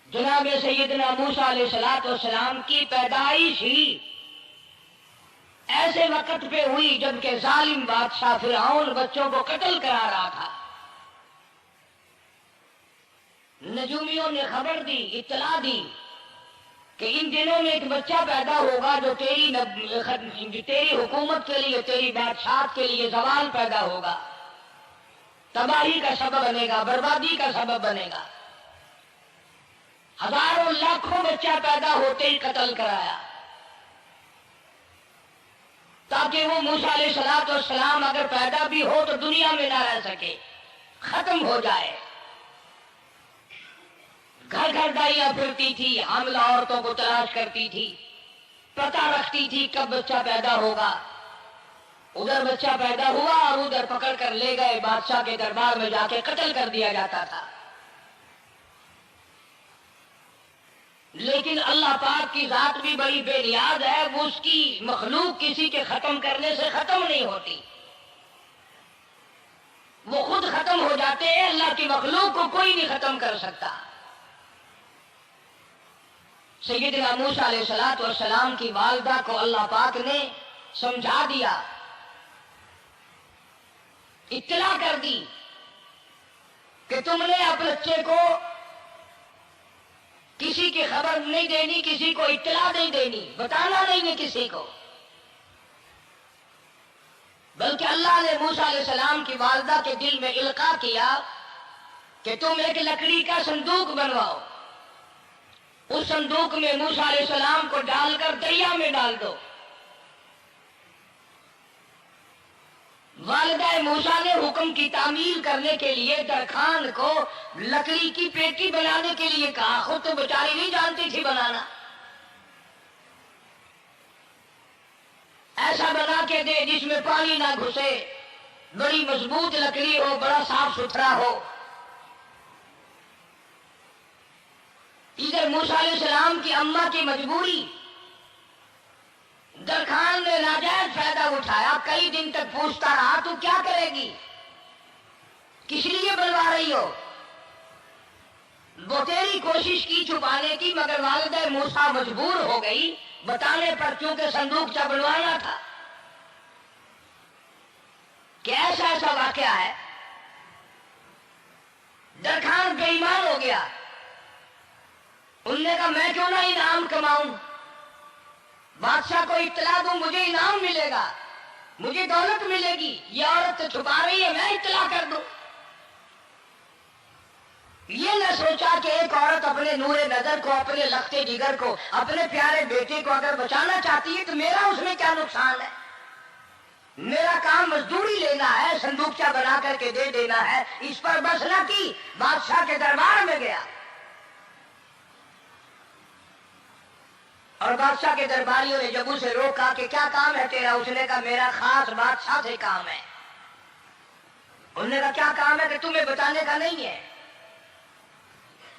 جناب سیدنا موسیٰ علیہ السلام کی پیدائش ہی ایسے وقت پہ ہوئی جبکہ ظالم بادشاہ فرعون بچوں کو قتل کرا رہا تھا۔ نجومیوں نے خبر دی، اطلاع دی کہ ان دنوں میں ایک بچہ پیدا ہوگا جو تیری حکومت کے لیے، تیری بادشاہت کے لیے زوال پیدا ہوگا، تباہی کا سبب بنے گا، بربادی کا سبب بنے گا۔ ہزاروں لاکھوں بچہ پیدا ہوتے ہی قتل کرایا تاکہ وہ موسیٰ علیہ السلام اگر پیدا بھی ہو تو دنیا میں نہ رہ سکے، ختم ہو جائے۔ گھر گھر دائیاں پھرتی تھی، حاملہ عورتوں کو تلاش کرتی تھی، پتہ رکھتی تھی کب بچہ پیدا ہوگا۔ ادھر بچہ پیدا ہوا اور ادھر پکڑ کر لے گئے، بادشاہ کے دربار میں جا کے قتل کر دیا جاتا تھا۔ لیکن اللہ پاک کی ذات بھی بڑی بے نیاز ہے، وہ اس کی مخلوق کسی کے ختم کرنے سے ختم نہیں ہوتی، وہ خود ختم ہو جاتے ہیں۔ اللہ کی مخلوق کو کوئی نہیں ختم کر سکتا۔ سیدنا موسیٰ علیہ السلام کی والدہ کو اللہ پاک نے سمجھا دیا، اطلاع کر دی کہ تم نے اپنے بچے کو کسی کی خبر نہیں دینی، کسی کو اطلاع نہیں دینی، بتانا نہیں ہے کسی کو، بلکہ اللہ نے موسیٰ علیہ السلام کی والدہ کے دل میں القاء کیا کہ تم ایک لکڑی کا صندوق بنواؤ، اس صندوق میں موسیٰ علیہ السلام کو ڈال کر دریا میں ڈال دو۔ والدہ موسیٰ نے حکم کی تعمیل کرنے کے لیے درخان کو لکڑی کی پیٹی بنانے کے لیے کہا، خود تو بیچاری نہیں جانتی تھی بنانا۔ ایسا بنا کے دے جس میں پانی نہ گھسے، بڑی مضبوط لکڑی ہو، بڑا صاف ستھرا ہو۔ ادھر موسیٰ علیہ السلام کی اماں کی مجبوری، درخان نے ناجائز فائدہ اٹھایا، کئی دن تک پوچھتا رہا تو کیا کرے گی، کس لیے بنوا رہی ہو؟ وہ تیری کوشش کی چھپانے کی، مگر والدہ موسیٰ مجبور ہو گئی بتانے پر، کیونکہ صندوق چا بنوانا تھا۔ کہ ایسا واقعہ ہے، درخان بے ایمان ہو گیا۔ انہوں نے کہا میں کیوں نہ انعام کماؤں، بادشاہ کو اطلاع دوں، مجھے انعام ملے گا، مجھے دولت ملے گی، یہ عورت چھپا رہی ہے، میں اطلاع کر دوں۔ یہ نہ سوچا کہ ایک عورت اپنے نور نظر کو، اپنے لخت جگر کو، اپنے پیارے بیٹے کو اگر بچانا چاہتی ہے تو میرا اس میں کیا نقصان ہے؟ میرا کام مزدوری لینا ہے، صندوقچہ بنا کر کے دے دینا ہے۔ اس پر بس نہ کی، بادشاہ کے دربار میں گیا اور بادشاہ کے درباریوں نے جب اسے روکا کہ کیا کام ہے تیرا، اس نے کہا میرا خاص بادشاہ سے کام ہے۔ انہوں نے کہا کیا کام ہے؟ کہ تمہیں بتانے کا نہیں ہے،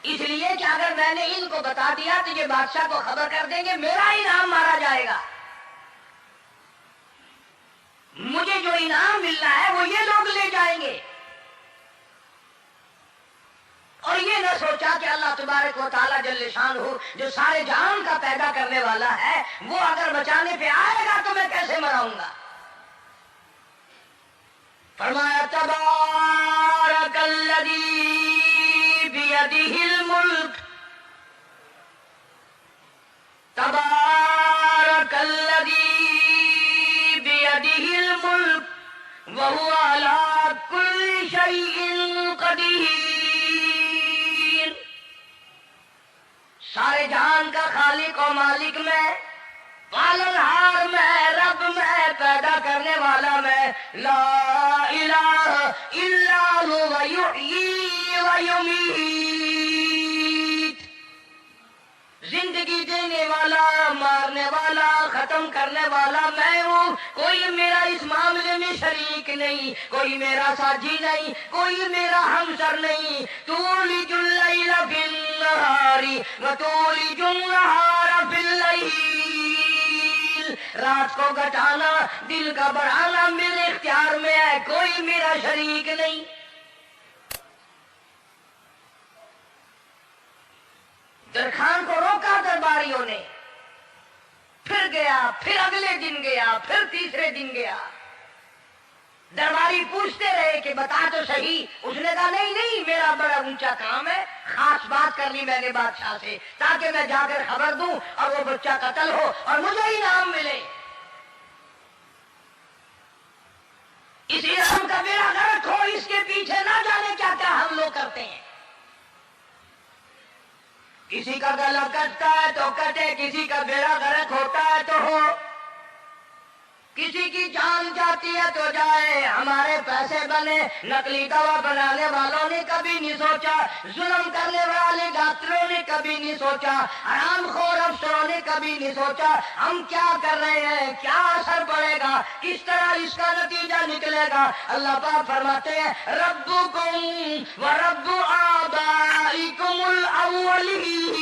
اس لیے کہ اگر میں نے ان کو بتا دیا تو یہ بادشاہ کو خبر کر دیں گے، میرا انعام مارا جائے گا، مجھے جو انعام ملنا ہے وہ یہ لوگ لے جائیں گے۔ اور یہ نہ سوچا کہ اللہ تبارک و تعالیٰ جل شانہ جو سارے جہان کا پیدا کرنے والا ہے، وہ اگر بچانے پہ آئے گا تو میں کیسے مراؤں گا۔ فرمایا تبارک الذی بیدہ الملک، تبارک الذی بیدہ الملک وہو علی کل شیء قدیر۔ سارے جہان کا خالق و مالک میں، پالنہار میں، رب میں، پیدا کرنے والا میں، لا الہ الا هو یحیی و یمیت، زندگی دینے والا، مارنے والا، ختم کرنے والا میں ہوں، کوئی میرا اس معاملے میں شریک نہیں، کوئی میرا ساجی نہیں، کوئی میرا ہمسر نہیں۔ تولج اللیل فی النہار وتولج النہار فی اللیل، رات کو گھٹانا، دل کا بڑھانا میرے اختیار میں ہے، کوئی میرا شریک نہیں۔ درخان کو روکا درباریوں نے، پھر گیا، پھر اگلے دن گیا، پھر تیسرے دن گیا۔ درباری پوچھتے رہے کہ بتا تو صحیح۔ اس نے کہا نہیں نہیں، میرا بڑا اونچا کام ہے، خاص بات کر لی میں نے بادشاہ سے تاکہ میں جا کر خبر دوں اور وہ بچہ قتل ہو اور مجھے انعام ملے۔ اس انعام کا بیڑا غرق ہو، اس کے پیچھے نہ جانے کیا کیا ہم لوگ کرتے ہیں۔ کسی کا گلا کٹتا ہے تو کٹے، کسی کا بیڑا غرق ہوتا ہے تو ہو، کسی کی جان جاتی ہے تو جائے، ہمارے پیسے بنے۔ نقلی دوا بنانے والوں نے کبھی نہیں سوچا، ظلم کرنے والے ڈاکٹروں نے کبھی نہیں سوچا، حرام خور افسروں نے کبھی نہیں سوچا ہم کیا کر رہے ہیں، کیا اثر پڑے گا، کس طرح اس کا نتیجہ نکلے گا۔ اللہ پاک فرماتے ہیں ربکم و رب آبائکم الاولین،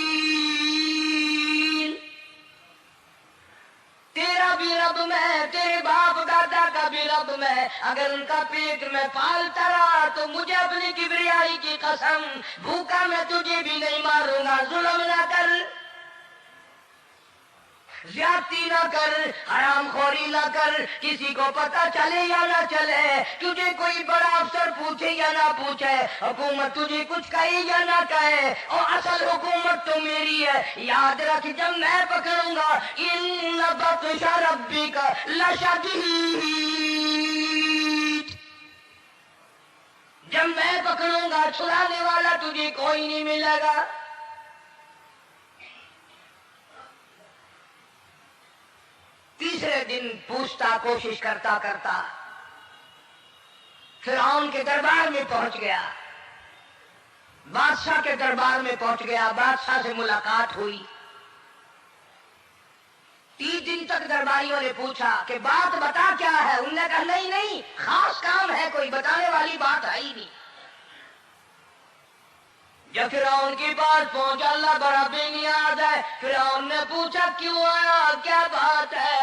تیرا بھی رب میں، تیرے باپ دادا کا بھی رب میں، اگر ان کا پیٹ میں پالتا رہا تو مجھے اپنی کبریائی کی قسم، بھوکا میں تجھے بھی نہیں ماروں گا۔ ظلم نہ کر، زیادتی نہ کر، حرام خوری نہ کر، کسی کو پتہ چلے یا نہ چلے، تجھے کوئی بڑا افسر پوچھے یا نہ پوچھے، حکومت تجھے کچھ کہے یا نہ کہے، اور اصل حکومت تو میری ہے۔ یاد رکھ جب میں پکڑوں گا، ان بطش ربک لشدید، جب میں پکڑوں گا چھڑانے والا تجھے کوئی نہیں ملے گا۔ تیسرے دن پوچھتا، کوشش کرتا کرتا فرعون کے دربار میں پہنچ گیا، بادشاہ کے دربار میں پہنچ گیا، بادشاہ سے ملاقات ہوئی۔ 30 دن تک درباریوں نے پوچھا کہ بات بتا کیا ہے، انہوں نے کہا نہیں نہیں، خاص کام ہے، کوئی بتانے والی بات ہے ہی نہیں۔ جب فرعون کے پاس پہنچا، اللہ بڑا بے نیاز ہے، فرعون نے پوچھا کیوں آیا، کیا بات ہے،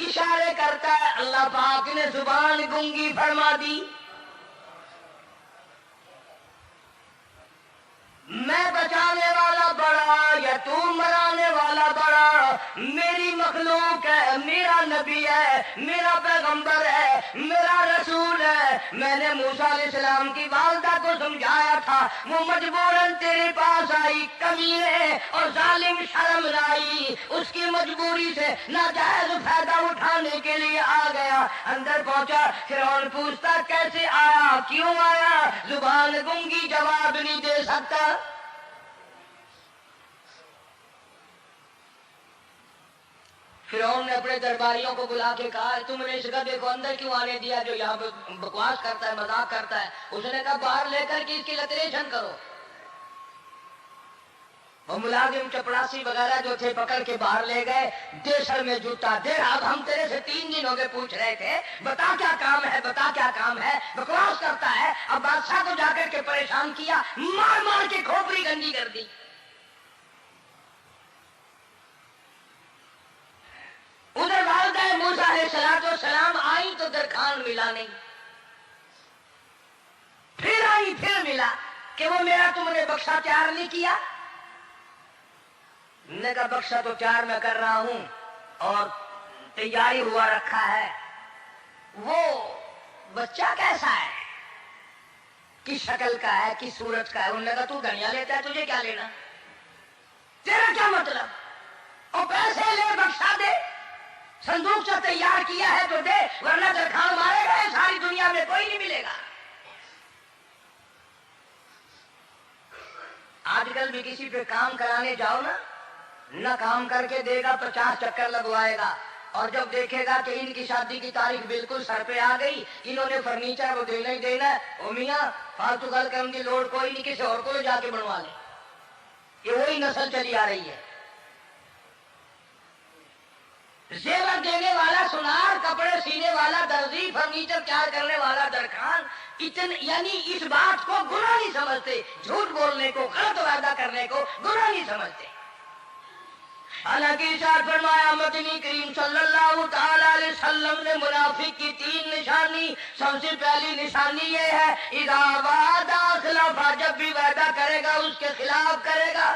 اشارے کرتا ہے، اللہ پاک نے زبان گنگی فرما دی۔ میں بچانے والا بڑا یا تو مرانے والا بڑا، میری مخلوق ہے، میرا نبی ہے، میرا پیغمبر ہے، میرا رسول ہے۔ میں نے موسیٰ علیہ السلام کی والدہ کو سمجھایا تھا، وہ مجبوراً تیرے پاس آئی، کمینے اور ظالم شرم لائی، اس کی مجبوری سے ناجائز فائدہ اٹھانے کے لیے آ گیا۔ اندر پہنچا، فرعون پوچھتا کیسے آیا، کیوں آیا، زبان گنگی جواب نہیں دے سکتا۔ فرعون نے اپنے درباریوں کو بلا کے کہا تم نے اس گدھے کو اندر کیوں آنے دیا جو یہاں پہ بکواس کرتا ہے، مذاق کرتا ہے؟ اس نے کہا باہر لے کر کے اس کی لتریشن کرو۔ وہ ملازم چپڑاسی وغیرہ جو تھے پکڑ کے باہر لے گئے، دے سر میں جوتا دے، اب ہم تیرے سے 3 دن ہو گئے پوچھ رہے تھے بتا کیا کام ہے، بتا کیا کام ہے، بکواس کرتا ہے۔ اب بادشاہ کو جا کر کے پریشان کیا، مار مار کے کھوپڑی گندی کر دی۔ ادھر والدہ موسیٰ علیہ السلام آئی تو درخان ملا نہیں، پھر آئی پھر ملا کہ وہ میرا تم نے بخشا تیار نہیں کیا۔ نے کہا بخشا تو تیار میں کر رہا ہوں اور تیاری ہوا رکھا ہے، وہ بچہ کیسا ہے، کس شکل کا ہے، کس صورت کا ہے؟ انہوں نے کہا تو دنیا لیتا ہے، تجھے کیا لینا، تیرا کیا مطلب، اور پیسے لے بخشا دے، صندوق سے تیار کیا ہے تو دے، ورنہ درخان مارے گئے، ساری دنیا میں کوئی نہیں ملے گا۔ آج کل بھی کسی پہ کام کرانے جاؤ نا، نہ کام کر کے دے گا، 50 چکر لگوائے گا، اور جب دیکھے گا کہ ان کی شادی کی تاریخ بالکل سر پہ آ گئی، انہوں نے فرنیچر وہ دینا ہی دینا ہے، او میاں فالتو گل کرنے کی لوڑ کوئی نہیں، کسی اور کو لے جا کے بنوا لے۔ یہ وہی نسل چلی آ رہی ہے، زیور دینے والا سونار، کپڑے سینے والا درزی، فرنیچر تیار کرنے والا درخان، یعنی اس بات کو گناہ نہیں سمجھتے، جھوٹ بولنے کو، غلط وعدہ کرنے کو گناہ نہیں سمجھتے۔ حالانکہ ارشاد فرمایا مدنی کریم صلی اللہ تعالی علیہ وسلم نے منافق کی 3 نشانی، سب سے پہلی نشانی یہ ہے اذا وعد اخلف، جب بھی وعدہ کرے گا اس کے خلاف کرے گا۔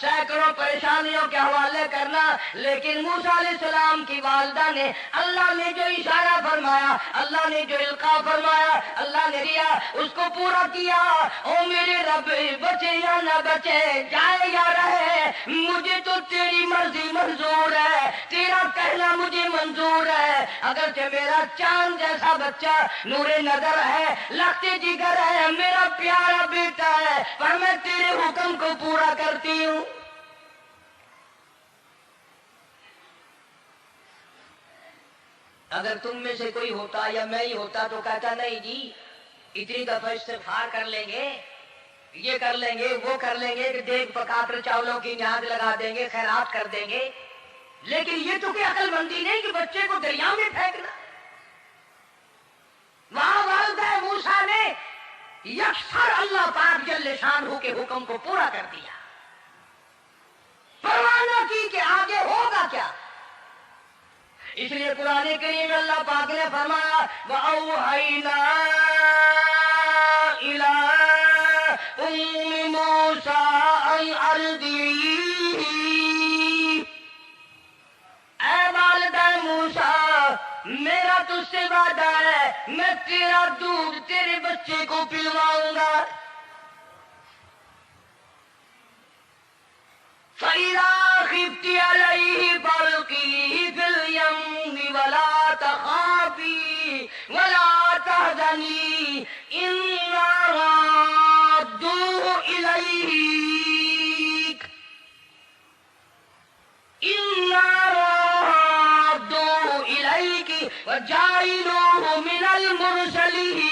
سینکڑوں پریشانیوں کے حوالے کرنا، لیکن موسیٰ علیہ السلام کی والدہ نے اللہ نے جو اشارہ فرمایا، اللہ نے جو القاء فرمایا، اللہ نے دیا، اس کو پورا کیا۔ او میرے رب، بچے یا نہ بچے، جائے یا رہے، مجھے تو تیری مرضی منظور ہے، تیرا کہنا مجھے منظور ہے۔ اگرچہ میرا چاند جیسا بچہ نور نظر ہے، لگتے جگر ہے، میرا پیارا بیٹا ہے، پر میں تیرے حکم کو پورا کرتی ہوں۔ اگر تم میں سے کوئی ہوتا یا میں ہی ہوتا تو کہتا نہیں جی اتنی دفعہ استغفار کر لیں گے، یہ کر لیں گے، وہ کر لیں گے، کہ دیگ پکا کر چاولوں کی نیاز لگا دیں گے، خیرات کر دیں گے، لیکن یہ تو کوئی عقل مندی نہیں کہ بچے کو دریا میں پھینکنا۔ وہاں والدہ موسیٰ نے یکسر اللہ پاک جل شانہ کے حکم کو پورا کر دیا، پرواہ نہ کی کہ آگے ہوگا کیا۔ اس لیے قرآن کریم میں اللہ پاک نے فرمایا وَأَوْحَيْنَا إِلَىٰ أُمِّ مُوسَىٰ أَنْ أَرْضِعِيهِ، اے والدہ موسیٰ، میرا تجھ سے وعدہ ہے، میں تیرا دودھ تیرے بچے کو پلواؤں گا۔ فَإِذَا خِفْتِ عَلَيْهِ فَأَلْقِيهِ فِي الْيَمِّ وَلَا تَخَافِي وَلَا تَحْزَنِي إِنَّا رَادُّوهُ إِلَيْكَ وَجَاعِلُوهُ مِنَ الْمُرْسَلِينَ۔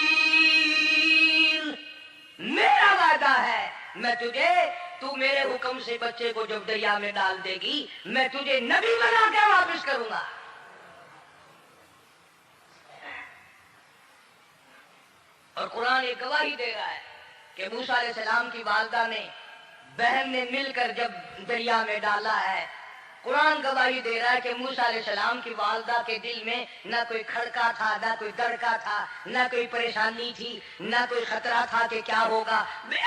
میرا وعدہ ہے، میں تجھے، تو میرے حکم سے بچے کو جب دریا میں ڈال دے گی، میں تجھے نبی بنا کے واپس کروں گا۔ اور قرآن ایک گواہی دے رہا ہے کہ موسیٰ علیہ السلام کی والدہ نے، بہن نے مل کر جب دریا میں ڈالا ہے، قرآن گواہی دے رہا ہے کہ موسیٰ علیہ السلام کی والدہ کے دل میں نہ کوئی کھڑکا تھا، نہ کوئی دڑکا تھا، نہ کوئی پریشانی تھی، نہ کوئی خطرہ تھا کہ کیا ہوگا۔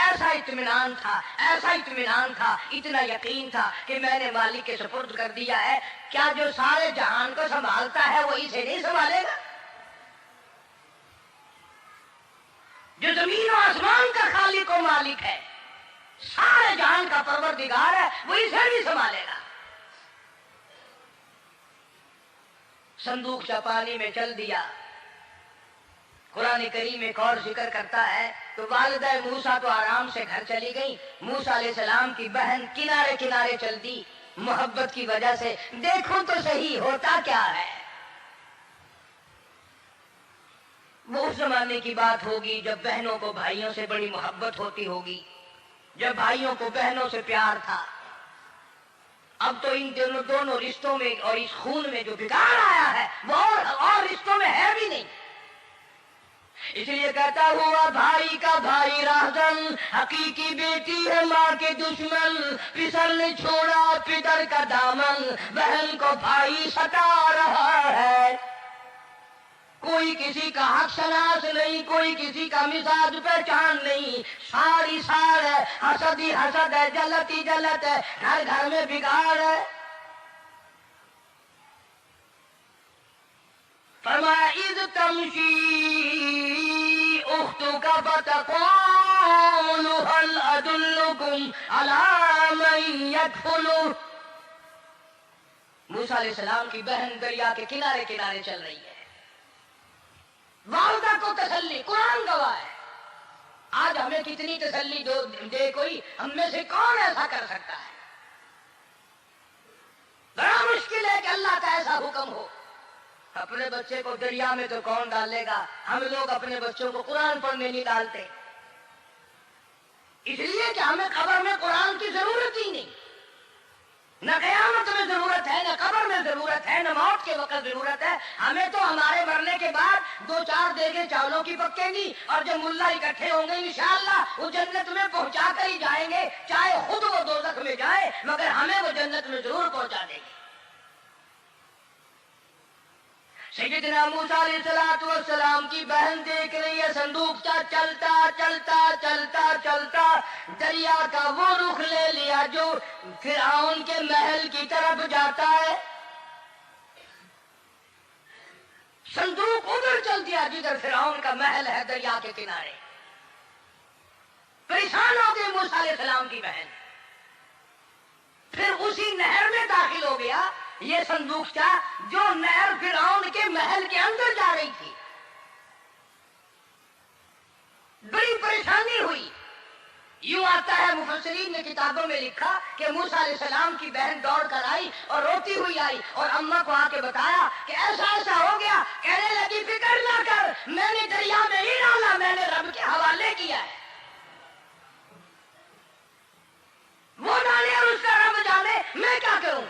ایسا اطمینان تھا، ایسا اطمینان تھا، اتنا یقین تھا کہ میں نے مالک کے سپرد کر دیا ہے، کیا جو سارے جہان کو سنبھالتا ہے وہ اسے نہیں سنبھالے گا؟ جو زمین و آسمان کا خالق و مالک ہے، سارے جہان کا پروردگار ہے، وہ اسے بھی سنبھالے گا۔ صندوق سے پانی میں چل دیا۔ قرآن کریم ایک اور ذکر کرتا ہے تو والدہ موسیٰ تو آرام سے گھر چلی گئی، موسیٰ علیہ السلام کی بہن کنارے کنارے چل دی محبت کی وجہ سے۔ دیکھو تو صحیح ہوتا کیا ہے۔ وہ اس زمانے کی بات ہوگی جب بہنوں کو بھائیوں سے بڑی محبت ہوتی ہوگی، جب بھائیوں کو بہنوں سے پیار تھا۔ اب تو ان دونوں رشتوں میں اور اس خون میں جو بگاڑ آیا ہے وہ اور رشتوں میں ہے بھی نہیں۔ اس لیے کہتا ہوا بھائی کا بھائی راہزن، حقیقی بیٹی ہے ماں کے دشمن، پسر نے چھوڑا پدر کا دامن، بہن کو بھائی ستا رہا ہے۔ کوئی کسی کا حق شناس نہیں، کوئی کسی کا مزاج پہچان نہیں، ساری سار ہے، حسد ہی حسد ہے، جلت ہی جلت ہے، گھر گھر میں بگاڑ ہے۔ فرمایا اذ تمشی اختک فتقول هل ادلکم علی من یکفلہ۔ موسیٰ علیہ السلام کی بہن دریا کے کنارے کنارے چل رہی ہے، والدہ کو تسلی، قرآن گواہ ہے۔ آج ہمیں کتنی تسلی دے کوئی، ہم میں سے کون ایسا کر سکتا ہے؟ بڑا مشکل ہے کہ اللہ کا ایسا حکم ہو۔ اپنے بچے کو دریا میں تو کون ڈالے گا؟ ہم لوگ اپنے بچوں کو قرآن پڑھنے نہیں ڈالتے، اس لیے کہ ہمیں قبر میں قرآن کی ضرورت ہی نہیں۔ نہ قیامت میں ضرورت ہے، نہ قبر میں ضرورت ہے، نہ موت کے وقت ضرورت ہے۔ ہمیں تو ہمارے مرنے کے بعد 2-4 دیگیں چاولوں کی پکیں گی، اور جب ملا اکٹھے ہوں گے انشاءاللہ وہ جنت میں پہنچا کر ہی جائیں گے، چاہے خود وہ دوزخ میں جائے، مگر ہمیں وہ جنت میں ضرور پہنچا دیں گے۔ سیدنا موسیٰ علیہ السلام کی بہن دیکھ رہی ہے صندوق چلتا چلتا چلتا چلتا دریا کا وہ رخ لے لیا جو فرعون کے محل کی طرف جاتا ہے. صندوق ادھر چل دیا جدھر فرعون کا محل ہے دریا کے کنارے. پریشان ہو گئی موسیٰ علیہ السلام کی بہن. پھر اسی نہر میں داخل ہو گیا یہ صندوق تھا جو نہر فرعون کے محل کے اندر جا رہی تھی. بڑی پریشانی ہوئی. یوں آتا ہے مفسرین نے کتابوں میں لکھا کہ موسیٰ علیہ السلام کی بہن دوڑ کر آئی اور روتی ہوئی آئی اور اماں کو آ کے بتایا کہ ایسا ایسا ہو گیا. کہنے لگی فکر نہ کر، میں نے دریا میں نہیں ڈالا، میں نے رب کے حوالے کیا ہے. وہ ڈالے اور اس کا رب جانے، میں کیا کروں.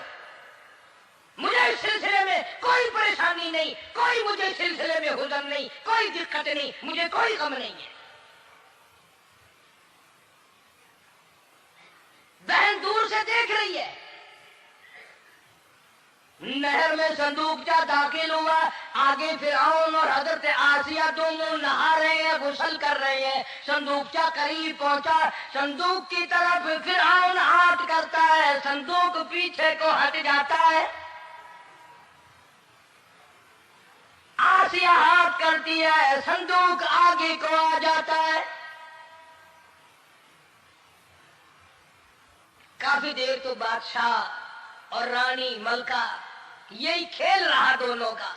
مجھے اس سلسلے میں کوئی پریشانی نہیں، کوئی مجھے اس سلسلے میں حزن نہیں، کوئی دقت نہیں، مجھے کوئی غم نہیں ہے. بہن دور سے دیکھ رہی ہے. نہر میں صندوق جا داخل ہوا. آگے فرعون اور حضرت آسیہ دونوں نہا رہے ہیں، غسل کر رہے ہیں. صندوق جا قریب پہنچا، صندوق کی طرف فرعون ہاتھ کرتا ہے، صندوق پیچھے کو ہٹ جاتا ہے. آسیہ ہاتھ کرتی ہے، صندوق آگے کو آ جاتا ہے. کافی دیر تو بادشاہ اور رانی ملکہ یہی کھیل رہا دونوں کا.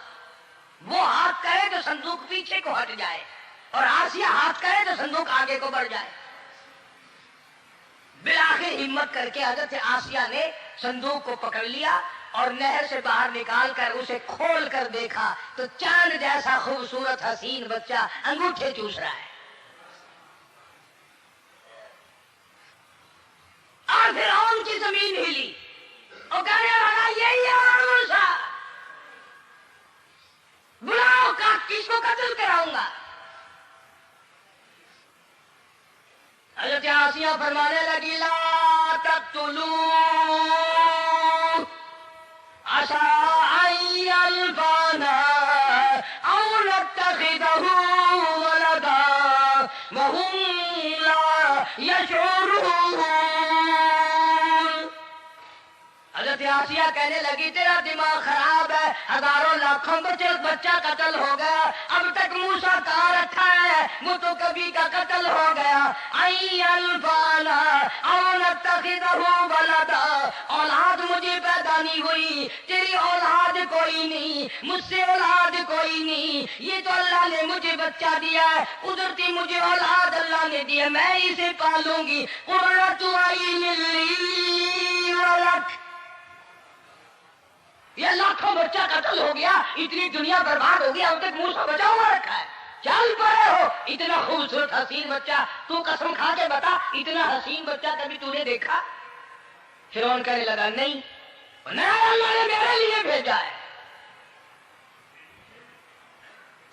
وہ ہاتھ کرے تو صندوق پیچھے کو ہٹ جائے اور آسیہ ہاتھ کرے تو صندوق آگے کو بڑھ جائے. بالآخر ہمت کر کے حضرت آسیہ نے صندوق کو پکڑ لیا اور نہر سے باہر نکال کر اسے کھول کر دیکھا تو چاند جیسا خوبصورت حسین بچہ انگوٹھے چوس رہا ہے. اور فرعون کی زمین ہلی اور کہنے لگا یہی ہے موسیٰ، بلاؤ کس کو قتل کراؤں گا. حضرت آسیہ فرمانے لگی لا تقتلوا عسى أن ينفعنا أو نتخذه ولدا وهم لا يشعرون. حضرت آسیہ کہنے لگی تیرا دماغ خراب ہے، ہزاروں لاکھوں بچہ قتل ہو گیا، اب تک موسیٰ کہاں رکھا ہے، وہ تو کبھی کا قتل ہو گیا. أَن يَنفَعَنَا أَوْ نَتَّخِذَهُ وَلَدًا، اولاد مجھے پیدا نہیں ہوئی، تیری اولاد کوئی نہیں، مجھ سے اولاد کوئی نہیں، یہ تو اللہ نے مجھے بچہ دیا ہے، قدرتی مجھے اولاد اللہ نے دیا، میں اسے پالوں گی. قُرَّةُ عَيْنٍ لِّي وَلَكَ، یہ لاکھوں بچہ قتل ہو گیا، اتنی دنیا برباد ہو گیا، اب تک موسیٰ بچا ہوا رکھا ہے. چل پڑے ہو، اتنا خوبصورت حسین بچہ، تو قسم کھا کے بتا اتنا حسین بچہ کبھی تو نے دیکھا؟ فرعون کہنے لگا نہیں، اللہ نے میرے لیے بھیجا ہے.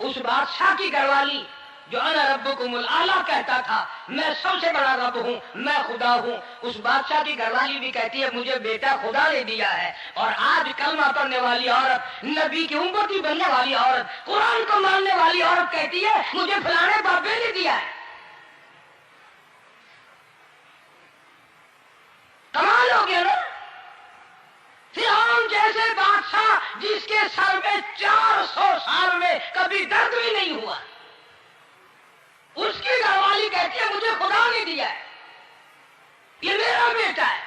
اس بادشاہ کی گھر والی جو انا ربکم الاعلیٰ کہتا تھا، میں سب سے بڑا رب ہوں، میں خدا ہوں، اس بادشاہ کی گھر والی بھی کہتی ہے مجھے بیٹا خدا نے دیا ہے. اور آج کلمہ پڑھنے والی عورت، نبی کی امتی بننے والی عورت، قرآن کو ماننے والی عورت کہتی ہے مجھے فلانے بابے نے دیا ہے. کمال ہو گیا نا. فرعون جیسے بادشاہ جس کے سر میں 400 سال میں کبھی درد بھی نہیں ہوا، اس کی گھر والی کہتی ہے مجھے خدا نے دیا ہے، یہ میرا بیٹا ہے.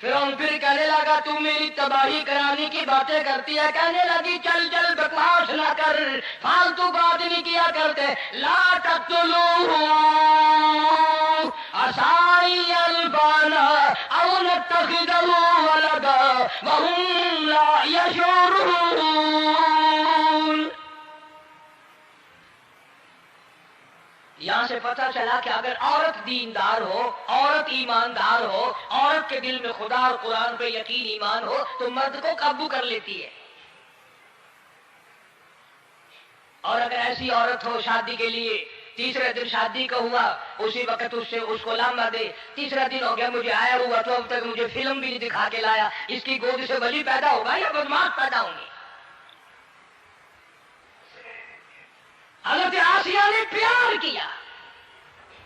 فرعون پھر کہنے لگا تو میری تباہی کرانے کی باتیں کرتی ہے. کہنے لگی چل چل بکواس نہ کر، فالتو بات نہیں کیا کرتے. لا تقتلوه عسى أن ينفعنا أو نتخذه ولدا وهم لا يشعرون. یہاں سے پتہ چلا کہ اگر عورت دیندار ہو، عورت ایماندار ہو، عورت کے دل میں خدا اور قرآن پہ یقین ایمان ہو تو مرد کو قابو کر لیتی ہے. اور اگر ایسی عورت ہو شادی کے لیے، تیسرے دن شادی کا ہوا، اسی وقت اس کو لامہ دے، تیسرا دن ہو گیا مجھے آیا ہوا تو اب تک مجھے فلم بھی نہیں دکھا کے لایا، اس کی گود سے ولی پیدا ہوگا یا بدماش پیدا ہوں گے؟ حضرت آسیہ نے پیار کیا.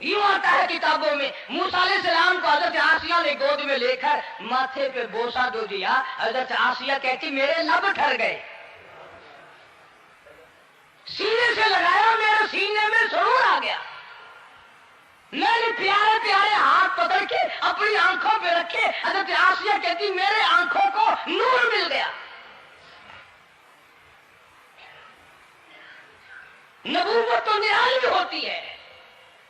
یوں آتا ہے کتابوں میں موسیٰ علیہ السلام کو حضرت آسیہ نے گود میں لے کر ماتھے پہ بوسہ دو دیا. حضرت آسیہ کہتی میرے لب ٹھر گئے. سینے سے لگایا میرے سینے میں سرور آ گیا. میں نے پیارے پیارے ہاتھ پکڑ کے اپنی آنکھوں پہ رکھے. حضرت آسیہ کہتی میرے آنکھوں کو نور مل گیا. نبوت تو نرالی ہوتی ہے.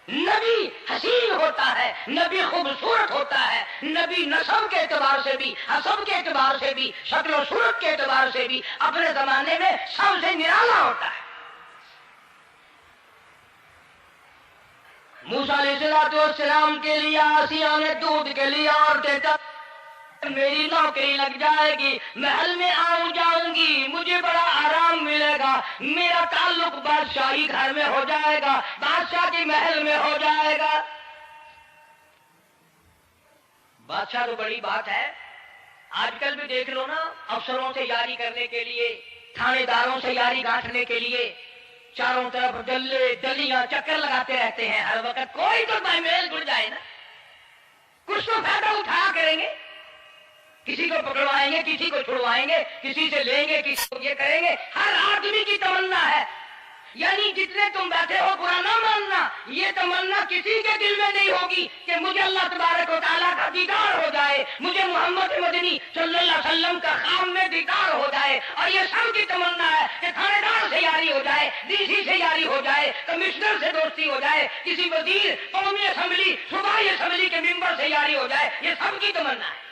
نبی حسین ہوتا ہے, نبی خوبصورت ہوتا ہے, نبی نسب کے اعتبار سے بھی, حسب کے اعتبار سے بھی, شکل و صورت کے اعتبار سے بھی اپنے زمانے میں سب سے نرالا ہوتا ہے. موسیٰ علیہ السلام کے لیے آسیہ نے دودھ کے لیے اور کہتا میری نوکری لگ جائے گی, محل میں آؤں جاؤں گی, مجھے بڑا آرام ملے گا, میرا تعلق بادشاہی گھر میں ہو جائے گا, بادشاہ کے محل میں ہو جائے گا. بادشاہ تو بڑی بات ہے. آج کل بھی دیکھ لو نا, افسروں سے یاری کرنے کے لیے, تھانے داروں سے یاری گانٹنے کے لیے چاروں طرف ڈلے ڈلیاں چکر لگاتے رہتے ہیں ہر وقت. کوئی تو میل جڑ جائے نا, کچھ تو فائدہ اٹھایا کریں گے. کسی کو پکڑوائیں گے, کسی کو چھڑوائیں گے, کسی سے لیں گے, کسی کو یہ کریں گے. ہر آدمی کی تمنا ہے, یعنی جتنے تم بیٹھے ہو برا نہ ماننا, یہ تمنا کسی کے دل میں نہیں ہوگی کہ مجھے اللہ تبارک و تعالیٰ کا دیدار ہو جائے, مجھے محمد مدنی صلی اللہ علیہ وسلم کا خام میں دیدار ہو جائے. اور یہ سب کی تمنا ہے کہ تھانے دار سے یاری ہو جائے, ڈی سی سے یاری ہو جائے, کمشنر سے دوستی ہو جائے, کسی وزیر, قومی اسمبلی, صوبائی اسمبلی کے ممبر سے یاری ہو جائے. یہ سب کی تمنا ہے.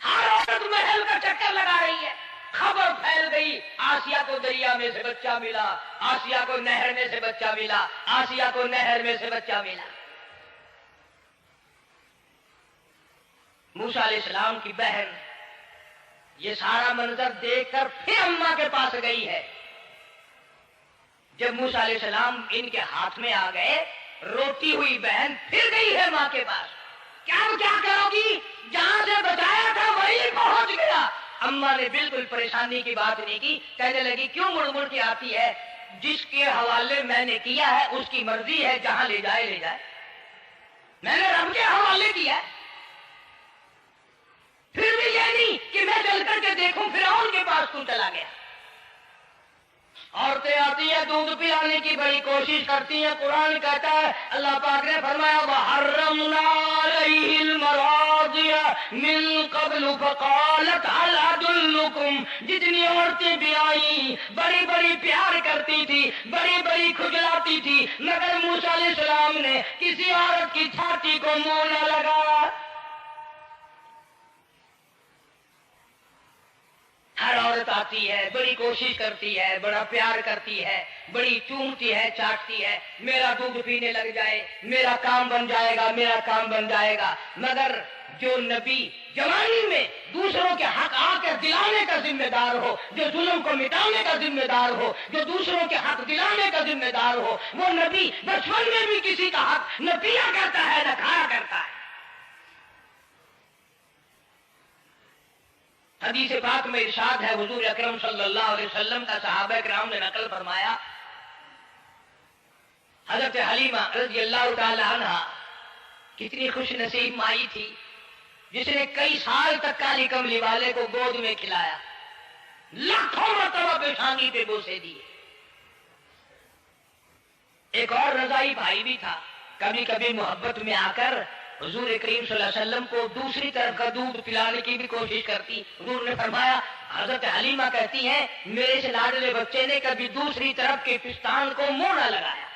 ہر عورت محل کا چکر لگا رہی ہے. خبر پھیل گئی, آسیہ کو دریا میں سے بچہ ملا, آسیہ کو نہر میں سے بچہ ملا, آسیہ کو نہر میں سے بچہ ملا. موسیٰ علیہ السلام کی بہن یہ سارا منظر دیکھ کر پھر اماں کے پاس گئی ہے. جب موسیٰ علیہ السلام ان کے ہاتھ میں آ گئے, روتی ہوئی بہن پھر گئی ہے ماں کے پاس. کیا کرو گی, جہاں سے بچایا تھا وہی پہنچ گیا. اماں نے بالکل پریشانی کی بات نہیں کی, کہنے لگی کیوں مڑ مڑ کے آتی ہے, جس کے حوالے میں نے کیا ہے اس کی مرضی ہے, جہاں لے جائے لے جائے. میں نے رب کے حوالے کیا ہے. پھر بھی یہ نہیں کہ میں چل کر کے دیکھوں فرعون کے پاس کیوں چلا گیا. عورتیں آتی ہیں دودھ پلانے کی بڑی کوشش کرتی ہیں. قرآن کہتا ہے, اللہ پاک نے فرمایا وَحَرَّمْنَا عَلَيْهِ الْمَرَاضِعَ مِن قَبْلُ فَقَالَتْ هَلْ أَدُلُّكُمْ. جتنی عورتیں بھی آئیں بڑی بڑی پیار کرتی تھی, بڑی بڑی کھجلاتی تھی, مگر موسیٰ علیہ السلام نے کسی عورت کی چھاتی کو منہ نہ لگایا. ہر عورت آتی ہے, بڑی کوشش کرتی ہے, بڑا پیار کرتی ہے, بڑی چومتی ہے, چاٹتی ہے, میرا دودھ پینے لگ جائے, میرا کام بن جائے گا, میرا کام بن جائے گا. مگر جو نبی جوانی میں دوسروں کے حق آ کر دلانے کا ذمہ دار ہو, جو ظلم کو مٹانے کا ذمہ دار ہو, جو دوسروں کے حق دلانے کا ذمہ دار ہو, وہ نبی بچپن میں بھی کسی کا حق نہ پیا کرتا ہے نہ کھایا کرتا ہے. حدیث پاک میں ارشاد ہے, حضور اکرم صلی اللہ علیہ وسلم کا صحابہ کرام نے نقل فرمایا, حضرت حلیمہ رضی اللہ تعالی عنہ کتنی خوش نصیب مائی تھی جس نے کئی سال تک کالی کملی والے کو گود میں کھلایا, لاکھوں مرتبہ پیشانی پہ بوسے دیے. ایک اور رضائی بھائی بھی تھا, کبھی کبھی محبت میں آ کر حضور کریم صلی اللہ علیہ وسلم کو دوسری طرف کا دودھ پلانے کی بھی کوشش کرتی. حضور نے فرمایا, حضرت حلیمہ کہتی ہیں میرے سے لاڈلے بچے نے کبھی دوسری طرف کے پستان کو منہ نہ لگایا.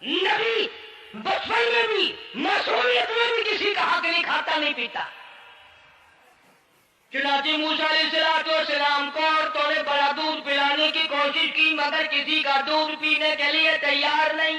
نبی بچپن میں بھی معصومیت میں بھی کسی کا حق نہیں کھاتا نہیں پیتا. چنانچہ موسیٰ علیہ السلام کو عورتوں نے بڑا دودھ پلانے کی کوشش کی مگر کسی کا دودھ پینے کے لیے تیار نہیں.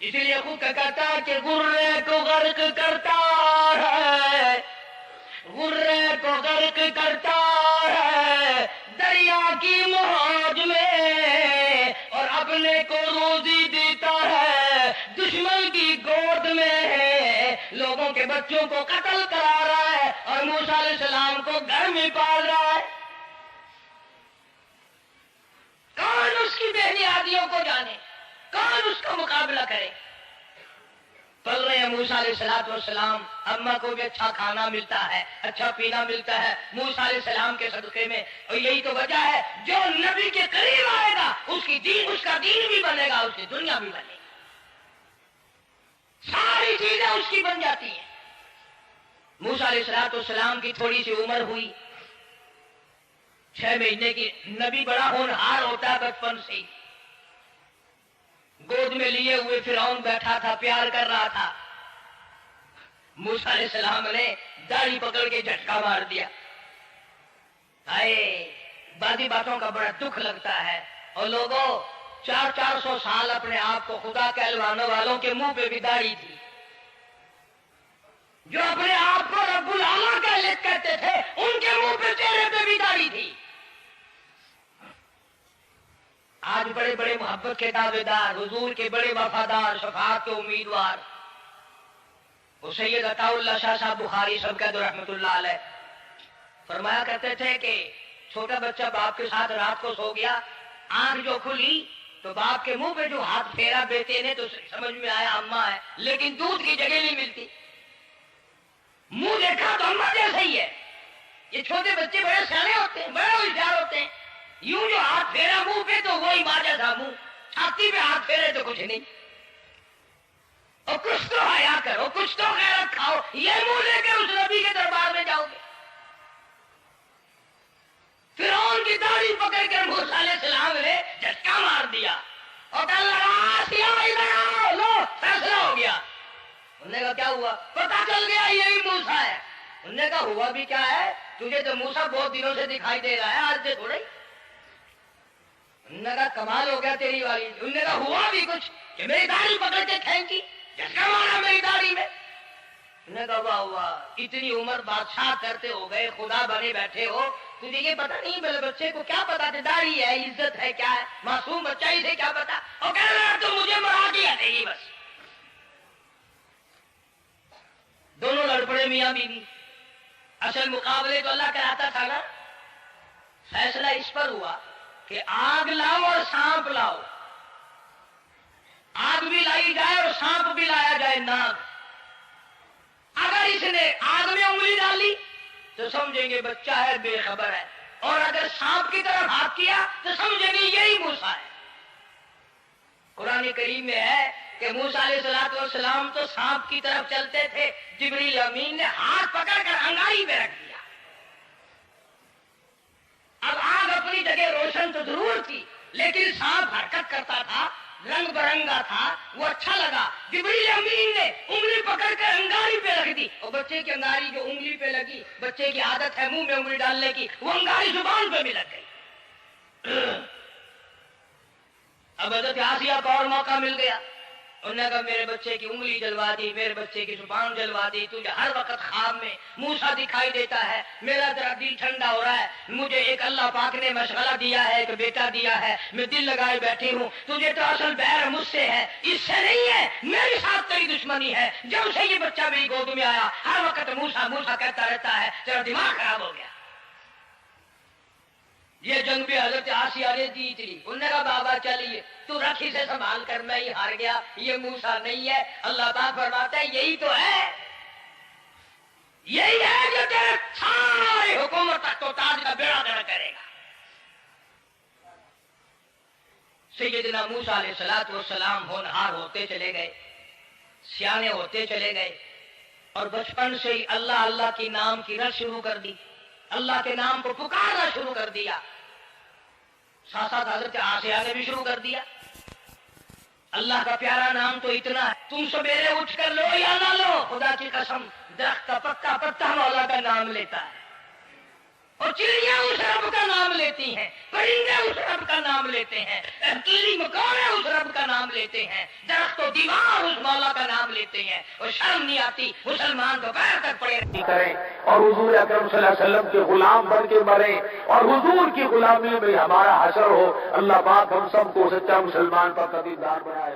اس لیے خود کا کہتا ہے کہ غرے کو غرق کرتا ہے، غرے کو غرق کرتا ہے دریا کی موج میں، اور اپنے کو روزی دیتا ہے دشمن کی گود میں، لوگوں کے بچوں کو قتل کرا رہا ہے اور موسیٰ علیہ السلام کو گھر میں پال رہا ہے۔ کون اس کی بےنیادیوں کو جانے، کون اس کا مقابلہ کرے؟ پل رہے ہیں موسیٰ علیہ السلام، اماں کو بھی اچھا کھانا ملتا ہے، اچھا پینا ملتا ہے موسیٰ علیہ السلام کے صدقے میں، اور یہی تو وجہ ہے جو نبی کے قریب آئے گا اس کا دین بھی بنے گا، اس کی دنیا بھی بنے گی، ساری چیزیں اس کی بن جاتی ہیں۔ موسیٰ علیہ السلام کی تھوڑی سی عمر ہوئی، 6 مہینے کی، نبی بڑا ہونہار ہوتا ہے بچپن سے ہی، گود میں لیے ہوئے فرعون بیٹھا تھا، پیار کر رہا تھا، موسیٰ علیہ السلام نے داڑھی پکڑ کے جھٹکا مار دیا۔ بعضی باتوں کا بڑا دکھ لگتا ہے، اور لوگوں 400 سال اپنے آپ کو خدا کہلوانے والوں کے منہ پہ بھی داڑھی تھی، جو اپنے آپ کو رب العالی کہتے تھے ان کے منہ پہ چہرے پہ بھی داڑھی تھی۔ آج بڑے بڑے محبت کے دعوے دار، حضور کے بڑے وفادار، شفاعت کے امیدوار، وہ سید عطا اللہ شاہ صاحب بخاری صاحب کا رحمت اللہ علیہ فرمایا کرتے تھے کہ چھوٹا بچہ باپ کے ساتھ رات کو سو گیا، آنکھ جو کھلی تو باپ کے منہ پہ جو ہاتھ پھیرا بیٹے نے تو سمجھ میں آیا اماں ہے، لیکن دودھ کی جگہ نہیں ملتی، منہ دیکھا تو اماں جیسا ہی ہے۔ یہ چھوٹے بچے بڑے سیانے ہوتے ہیں، بڑے ہوشیار ہوتے ہیں، یوں جو ہاتھ پھیرا منہ پہ تو وہی ماں جیسا منہ، چھاتی پہ ہاتھ پھیرے تو کچھ نہیں، اور کچھ تو حیا کرو، کچھ تو غیرت کھاؤ، یہ منہ لے کے اس نبی کے دربار میں جاؤ گے؟ فرعون کی داڑھی پکڑ کر موسیٰ علیہ السلام نے جھٹکا مار دیا اور کہا ادھر آؤ، لو فیصلہ ہو گیا۔ انہوں نے کہا کیا ہوا؟ پتہ چل گیا یہی موسیٰ ہے۔ انہوں نے کہا ہوا بھی کیا ہے؟ تجھے تو موسیٰ بہت دنوں سے دکھائی دے رہا ہے، آج سے تھوڑا ہی۔ انہوں نے کہا کمال ہو گیا تیری والی۔ انہوں نے کہا ہوا بھی کچھ کہ میری داڑھی پکڑ کے کھینچی، جھٹکا مارا میری داڑھی میں۔ انہوں نے کہا واہ واہ، اتنی عمر بادشاہ کرتے ہو گئے، خدا بنے بیٹھے ہو، تجھے یہ پتا نہیں؟ میرے بچے کو کیا پتا تھا داڑھی ہے، عزت ہے، کیا ہے؟ معصوم بچہ اسے کیا پتا؟ اور کہہ رہا تو مجھے مرا کے ہٹے گی بس۔ دونوں لڑ پڑے میاں بیوی۔ اصل مقابلے تو اللہ کراتا تھا نا، فیصلہ اس پر ہوا کہ آگ لاؤ اور سانپ لاؤ، آگ بھی لائی جائے اور سانپ بھی لایا جائے، ناگ۔ اگر اس نے آگ میں انگلی ڈالی تو سمجھیں گے بچہ ہے، بے خبر ہے، اور اگر سانپ کی طرف ہاتھ کیا تو سمجھیں گے یہی موسیٰ ہے۔ قرآن کریم میں ہے کہ موسیٰ علیہ السلام تو سانپ کی طرف چلتے تھے، جبریل امین نے ہاتھ پکڑ کر انگاری پہ رکھ دیا۔ اب آگ اپنی جگہ روشن تو ضرور تھی، لیکن سانپ حرکت کرتا تھا، رنگ برنگا تھا، وہ اچھا لگا۔ جبریل امین نے انگلی پکڑ کر انگاری پہ رکھ دی، اور بچے کی انگاری جو انگلی پہ لگی، بچے کی عادت ہے منہ میں انگلی ڈالنے کی، وہ انگاری زبان پہ بھی لگ گئی۔ اب حضرت آسیہ کو اور موقع مل گیا، انہوں نے کہا میرے بچے کی انگلی جلوا دی، میرے بچے کی زبان جلوا دی، تجھے ہر وقت خواب میں موسیٰ دکھائی دیتا ہے، میرا ذرا دل ٹھنڈا ہو رہا ہے، مجھے ایک اللہ پاک نے مشغلہ دیا ہے، ایک بیٹا دیا ہے، میں دل لگائے بیٹھی ہوں، تجھے تو اصل بیر مجھ سے ہے، اس سے نہیں ہے، میرے ساتھ تیری دشمنی ہے۔ جب سے یہ بچہ میری گود میں آیا ہر وقت موسیٰ موسیٰ کہتا رہتا ہے، تیرا دماغ خراب ہو گیا۔ یہ جنگ بھی حضرت آسیہ نے جیت لی۔ انہوں نے کہا بابا چلیے تو رکھ اسے سنبھال کر، میں ہی ہار گیا، یہ موسیٰ نہیں ہے۔ اللہ پاک فرماتا ہے یہی تو ہے، یہی ہے جو تیرے سارے حکومت تخت و تاج کا بیڑا گرک کرے گا۔ سیدنا موسیٰ علیہ السلام ہونہار ہوتے چلے گئے، سیانے ہوتے چلے گئے، اور بچپن سے ہی اللہ اللہ کی نام کی رٹ شروع کر دی، اللہ کے نام کو پکارنا شروع کر دیا۔ ساتھ ساتھ حضرت آسیہ نے بھی شروع کر دیا۔ اللہ کا پیارا نام تو اتنا ہے، تم سویرے اٹھ کر لو یا نہ لو، خدا کی قسم درخت کا پتا پتا مولا کا نام لیتا ہے، اور چڑیاں اس رب رب کا نام لیتی ہیں، پرندے اس رب کا نام لیتے ہیں، کیڑی مکوڑے اس رب کا نام لیتے ہیں، درخت و دیوار اس مولا کا نام لیتے ہیں، اور شرم نہیں آتی مسلمان دوپہر تک پڑے کریں اور حضور اکرم صلی اللہ علیہ وسلم کے غلام بن کے مریں اور حضور کی غلامی میں ہمارا حشر ہو۔ اللہ پاک ہم سب کو سچا مسلمان پر قدیم دار بنائے۔